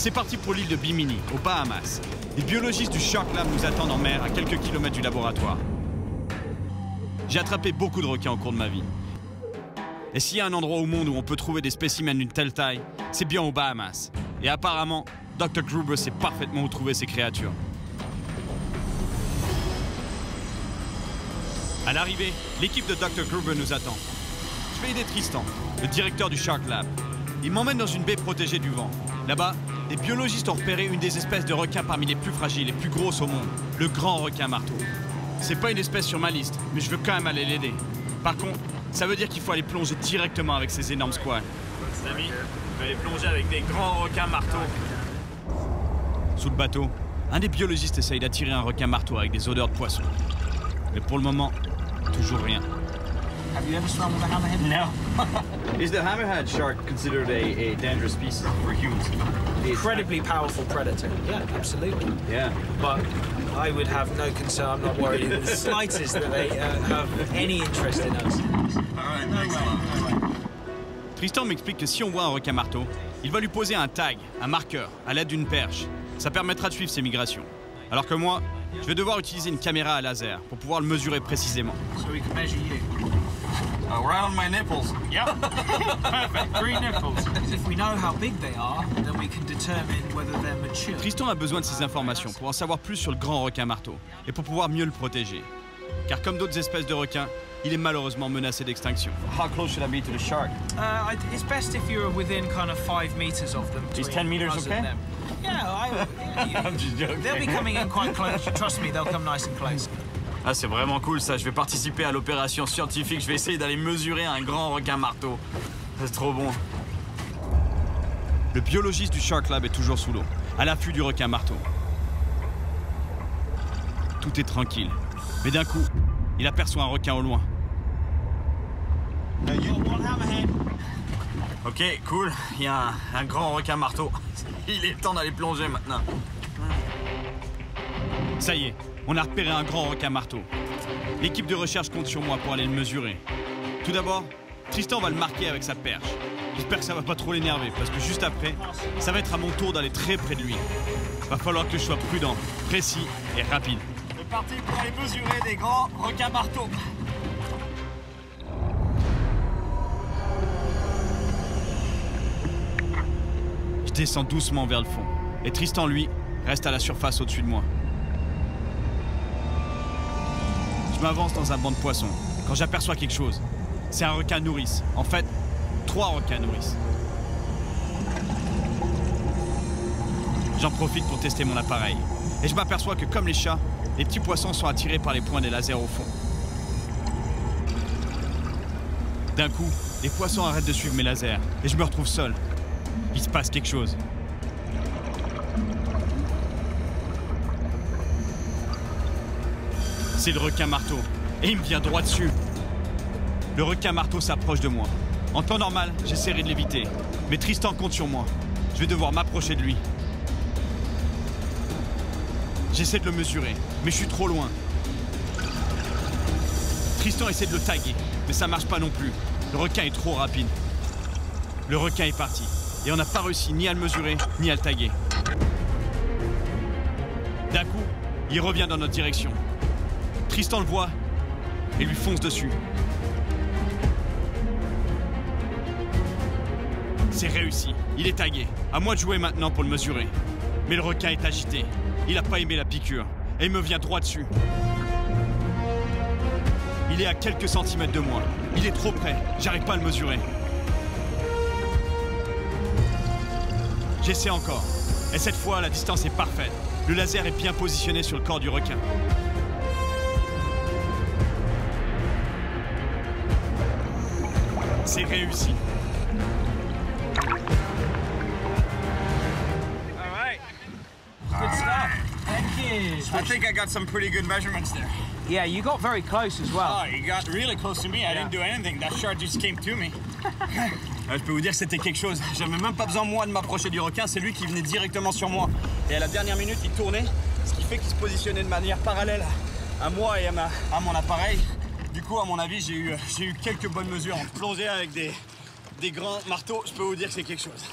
C'est parti pour l'île de Bimini, aux Bahamas. Les biologistes du Shark Lab nous attendent en mer à quelques kilomètres du laboratoire. J'ai attrapé beaucoup de requins au cours de ma vie. Et s'il y a un endroit au monde où on peut trouver des spécimens d'une telle taille, c'est bien aux Bahamas. Et apparemment, Dr. Gruber sait parfaitement où trouver ces créatures. À l'arrivée, l'équipe de Dr. Gruber nous attend. Je vais aider Tristan, le directeur du Shark Lab. Il m'emmène dans une baie protégée du vent. Là-bas, les biologistes ont repéré une des espèces de requins parmi les plus fragiles et plus grosses au monde, le grand requin marteau. C'est pas une espèce sur ma liste, mais je veux quand même aller l'aider. Par contre, ça veut dire qu'il faut aller plonger directement avec ces énormes squales. Les amis, je vais aller plonger avec des grands requins marteaux. Sous le bateau, un des biologistes essaye d'attirer un requin marteau avec des odeurs de poisson. Mais pour le moment, toujours rien. Have you ever swum with a hammerhead? No. Is the hammerhead shark considered a dangerous species for humans? Incredibly powerful predator. Yeah, absolutely. Yeah. But I would have no concern. I'm not worried in the slightest that they have any interest in us. All right, thanks a lot. Tristan m'explique que si on voit un requin marteau, il va lui poser un tag, un marqueur, à l'aide d'une perche. Ça permettra de suivre ses migrations. Alors que moi, je vais devoir utiliser une caméra à laser pour pouvoir le mesurer précisément. So we can measure you. Right on my nipples. Yep. Perfect. 3 nipples. If we know how big they are, then we can determine whether they're mature. Tristan a besoin de ces informations pour en savoir plus sur le grand requin marteau et pour pouvoir mieux le protéger. Car comme d'autres espèces de requins, il est malheureusement menacé d'extinction. How close should I be to the shark? It's best if you're within kind of 5 meters of them. Is between 10 meters us and okay? them. Yeah, I'm just joking. they'll be coming in quite close. Trust me, they'll come nice and close. Ah, c'est vraiment cool ça. Je vais participer à l'opération scientifique. Je vais essayer d'aller mesurer un grand requin marteau. C'est trop bon. Le biologiste du Shark Lab est toujours sous l'eau, à l'affût du requin marteau. Tout est tranquille. Mais d'un coup, il aperçoit un requin au loin. Ok, cool. Il y a un grand requin marteau. Il est temps d'aller plonger maintenant. Ça y est, on a repéré un grand requin marteau. L'équipe de recherche compte sur moi pour aller le mesurer. Tout d'abord, Tristan va le marquer avec sa perche. J'espère que ça va pas trop l'énerver, parce que juste après, ça va être à mon tour d'aller très près de lui. Va falloir que je sois prudent, précis et rapide. C'est parti pour aller mesurer des grands requins marteaux. Je descends doucement vers le fond. Et Tristan, lui, reste à la surface au-dessus de moi. Je m'avance dans un banc de poissons quand j'aperçois quelque chose. C'est un requin nourrice. En fait, 3 requins nourrices. J'en profite pour tester mon appareil. Et je m'aperçois que comme les chats, les petits poissons sont attirés par les points des lasers au fond. D'un coup, les poissons arrêtent de suivre mes lasers et je me retrouve seul. Il se passe quelque chose. C'est le requin marteau et il me vient droit dessus. Le requin marteau s'approche de moi. En temps normal, j'essaierai de l'éviter. Mais Tristan compte sur moi. Je vais devoir m'approcher de lui. J'essaie de le mesurer, mais je suis trop loin. Tristan essaie de le taguer, mais ça marche pas non plus. Le requin est trop rapide. Le requin est parti. Et on n'a pas réussi ni à le mesurer, ni à le taguer. D'un coup, il revient dans notre direction. Tristan le voit et lui fonce dessus. C'est réussi. Il est tagué. À moi de jouer maintenant pour le mesurer. Mais le requin est agité. Il n'a pas aimé la piqûre. Et il me vient droit dessus. Il est à quelques centimètres de moi. Il est trop près. J'arrive pas à le mesurer. J'essaie encore. Et cette fois, la distance est parfaite. Le laser est bien positionné sur le corps du requin. C'est réussi. Good stuff. Thank you. I think I got some pretty good measurements there. Yeah, you got very close as well. Oh, you got really close to me. I didn't do anything. That shark just came to me. Je peux vous dire que c'était quelque chose. J'avais même pas besoin, moi, de m'approcher du requin. C'est lui qui venait directement sur moi. Et à la dernière minute, il tournait, ce qui fait qu'il se positionnait de manière parallèle à moi et à mon appareil. Du coup, à mon avis, j'ai eu quelques bonnes mesures. En plonger avec des grands marteaux, je peux vous dire que c'est quelque chose.